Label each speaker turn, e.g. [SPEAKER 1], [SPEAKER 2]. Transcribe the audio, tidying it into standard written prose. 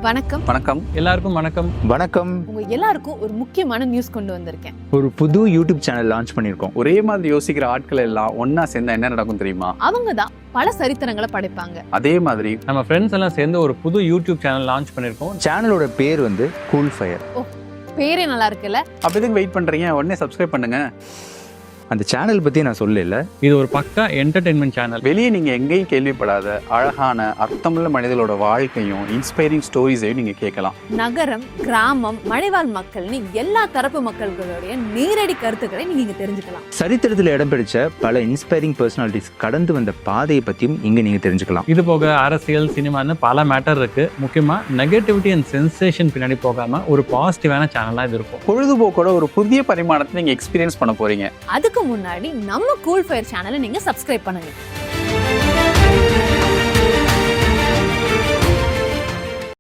[SPEAKER 1] வணக்கம்.
[SPEAKER 2] வணக்கம்.
[SPEAKER 3] எல்லாருக்கும் வணக்கம்.
[SPEAKER 4] வணக்கம்.
[SPEAKER 1] உங்க எல்லாருக்கும் ஒரு முக்கியமான நியூஸ் கொண்டு வந்திருக்கேன்.
[SPEAKER 4] ஒரு புது யூடியூப் சேனல் லான்ச் பண்ணியிருக்கோம்.
[SPEAKER 2] ஒரே மாதிரி யோசிக்கிற ஆட்கள் எல்லாம் ஒன்னா சேர்ந்தா என்ன நடக்கும் தெரியுமா?
[SPEAKER 1] அவங்க தான் பல சரித்திரங்களை படைப்பாங்க.
[SPEAKER 2] அதே மாதிரி
[SPEAKER 3] நம்ம ஃப்ரெண்ட்ஸ் எல்லாம் சேர்ந்து ஒரு புது யூடியூப் சேனல் லான்ச் பண்ணியிருக்கோம்.
[SPEAKER 4] சேனலோட பேர் வந்து கூல் ஃபயர்.
[SPEAKER 1] பேரே நல்லா இருக்குல்ல?
[SPEAKER 2] அப்படிதான் வெயிட் பண்றீங்க, உடனே சப்ஸ்கிரைப் பண்ணுங்க.
[SPEAKER 4] அந்த சேனல் பத்தி நான் சொல்லல.
[SPEAKER 3] இது ஒரு பக்கா என்டர்டெயின்மெண்ட் சேனல்.
[SPEAKER 2] வெளியே நீங்க எங்கேயும் கேள்விப்படாத அழகான அர்த்தமுள்ள மனிதர்களோட வாழ்க்கையும் இன்ஸ்பைரிங் ஸ்டோரிஸையும் நீங்க கேட்கலாம்.
[SPEAKER 1] நகரம், கிராமம், மலைவாழ் மக்கள்னு எல்லா தரப்பு மக்களுடைய நேரடி கருத்துக்களை நீங்க இங்க தெரிஞ்சுக்கலாம்.
[SPEAKER 4] சரித்திரத்தில் இடம் பிடிச்ச பல இன்ஸ்பைரிங் பர்சனாலிட்டிஸ் கடந்து வந்த பாதையை பத்தியும் இங்க நீங்க தெரிஞ்சுக்கலாம்.
[SPEAKER 3] இது போக அரசியல், சினிமான்னு பல மேட்டர் இருக்கு. முக்கியமா நெகட்டிவிட்டி அண்ட் சென்சேஷன் பின்னாடி போகாம ஒரு பாசிட்டிவான சேனலா இது இருக்கும்.
[SPEAKER 2] பொழுதுபோக்கோட ஒரு புதிய பரிமாணத்தை நீங்க எக்ஸ்பீரியன்ஸ் பண்ண போறீங்க.
[SPEAKER 1] அதுக்கு முன்னாடி நம்ம கூல் ஃபயர் சேனலை நீங்க சப்ஸ்கிரைப் பண்ணுங்க.